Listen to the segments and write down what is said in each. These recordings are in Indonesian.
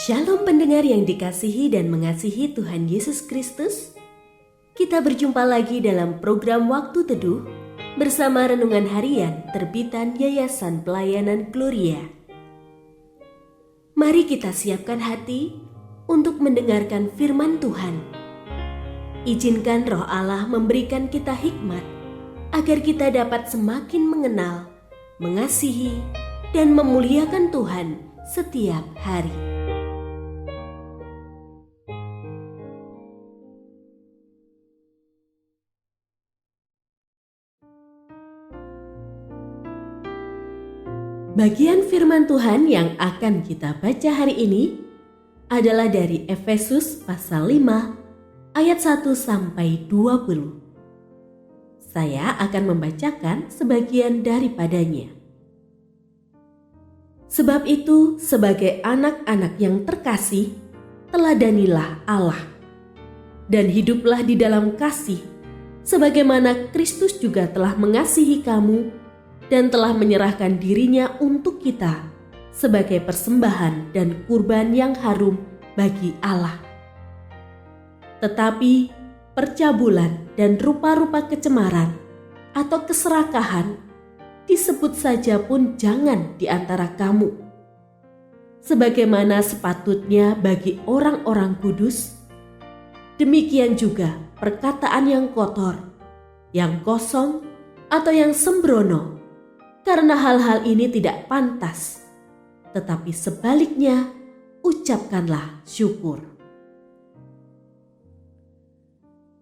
Shalom pendengar yang dikasihi dan mengasihi Tuhan Yesus Kristus. Kita berjumpa lagi dalam program Waktu Teduh bersama Renungan Harian terbitan Yayasan Pelayanan Gloria. Mari kita siapkan hati untuk mendengarkan firman Tuhan. Izinkan Roh Allah memberikan kita hikmat agar kita dapat semakin mengenal, mengasihi, dan memuliakan Tuhan setiap hari. Bagian firman Tuhan yang akan kita baca hari ini adalah dari Efesus pasal 5 ayat 1 sampai 20. Saya akan membacakan sebagian daripadanya. Sebab itu, sebagai anak-anak yang terkasih, teladanilah Allah dan hiduplah di dalam kasih, sebagaimana Kristus juga telah mengasihi kamu dan telah menyerahkan dirinya untuk kita sebagai persembahan dan kurban yang harum bagi Allah. Tetapi percabulan dan rupa-rupa kecemaran atau keserakahan disebut saja pun jangan di antara kamu, sebagaimana sepatutnya bagi orang-orang kudus. Demikian juga perkataan yang kotor, yang kosong, atau yang sembrono, karena hal-hal ini tidak pantas, tetapi sebaliknya ucapkanlah syukur.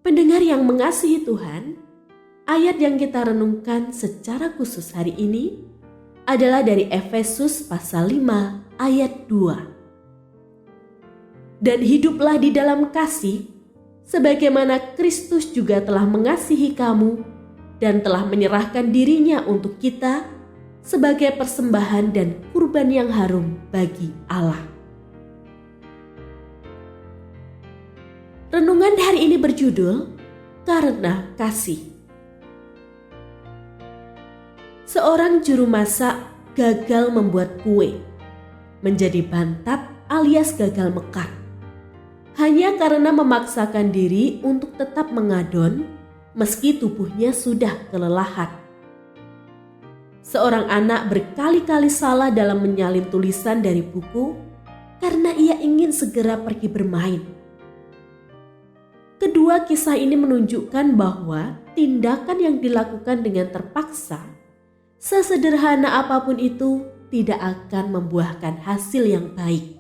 Pendengar yang mengasihi Tuhan, ayat yang kita renungkan secara khusus hari ini adalah dari Efesus pasal 5 ayat 2. Dan hiduplah di dalam kasih, sebagaimana Kristus juga telah mengasihi kamu dan telah menyerahkan dirinya untuk kita sebagai persembahan dan kurban yang harum bagi Allah. Renungan hari ini berjudul Karena Kasih. Seorang juru masak gagal membuat kue, menjadi bantap alias gagal mekar, hanya karena memaksakan diri untuk tetap mengadon meski tubuhnya sudah kelelahan. Seorang anak berkali-kali salah dalam menyalin tulisan dari buku karena ia ingin segera pergi bermain. Kedua kisah ini menunjukkan bahwa tindakan yang dilakukan dengan terpaksa, sesederhana apapun itu, tidak akan membuahkan hasil yang baik.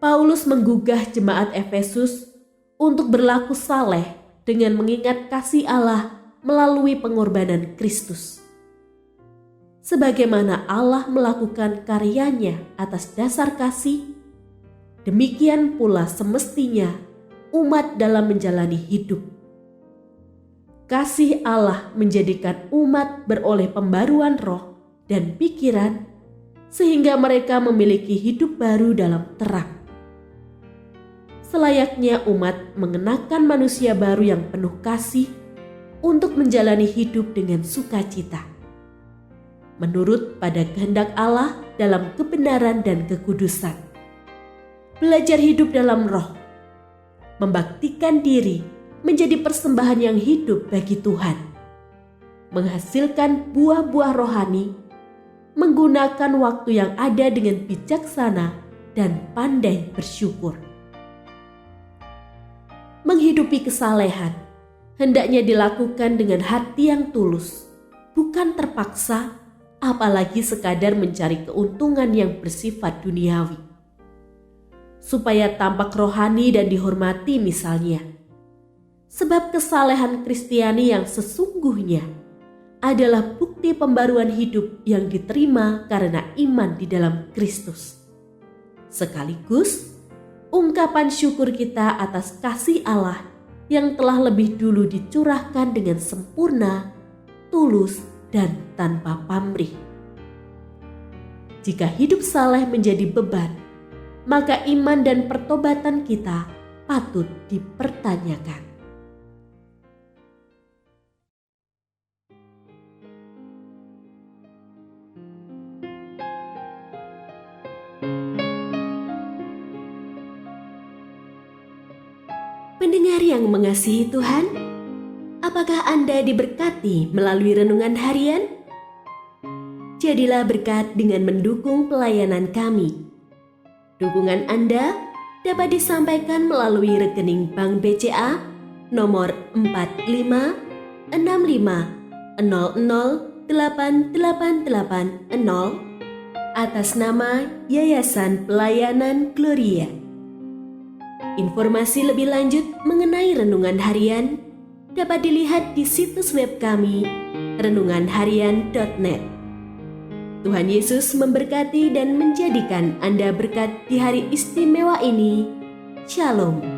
Paulus menggugah jemaat Efesus untuk berlaku saleh dengan mengingat kasih Allah melalui pengorbanan Kristus. Sebagaimana Allah melakukan karyanya atas dasar kasih, demikian pula semestinya umat dalam menjalani hidup. Kasih Allah menjadikan umat beroleh pembaruan roh dan pikiran sehingga mereka memiliki hidup baru dalam terang. Selayaknya umat mengenakan manusia baru yang penuh kasih untuk menjalani hidup dengan sukacita, menurut pada kehendak Allah dalam kebenaran dan kekudusan. Belajar hidup dalam roh, membaktikan diri menjadi persembahan yang hidup bagi Tuhan, menghasilkan buah-buah rohani, menggunakan waktu yang ada dengan bijaksana dan pandai bersyukur. Menghidupi kesalehan hendaknya dilakukan dengan hati yang tulus, bukan terpaksa, apalagi sekadar mencari keuntungan yang bersifat duniawi. Supaya tampak rohani dan dihormati misalnya. Sebab kesalehan Kristiani yang sesungguhnya adalah bukti pembaruan hidup yang diterima karena iman di dalam Kristus. Sekaligus ungkapan syukur kita atas kasih Allah yang telah lebih dulu dicurahkan dengan sempurna, tulus, dan tanpa pamrih. Jika hidup saleh menjadi beban, maka iman dan pertobatan kita patut dipertanyakan. Pendengar yang mengasihi Tuhan, apakah Anda diberkati melalui renungan harian? Jadilah berkat dengan mendukung pelayanan kami. Dukungan Anda dapat disampaikan melalui rekening Bank BCA nomor 456500088880 atas nama Yayasan Pelayanan Gloria. Informasi lebih lanjut mengenai renungan harian dapat dilihat di situs web kami renunganharian.net. Tuhan Yesus memberkati dan menjadikan Anda berkat di hari istimewa ini. Shalom.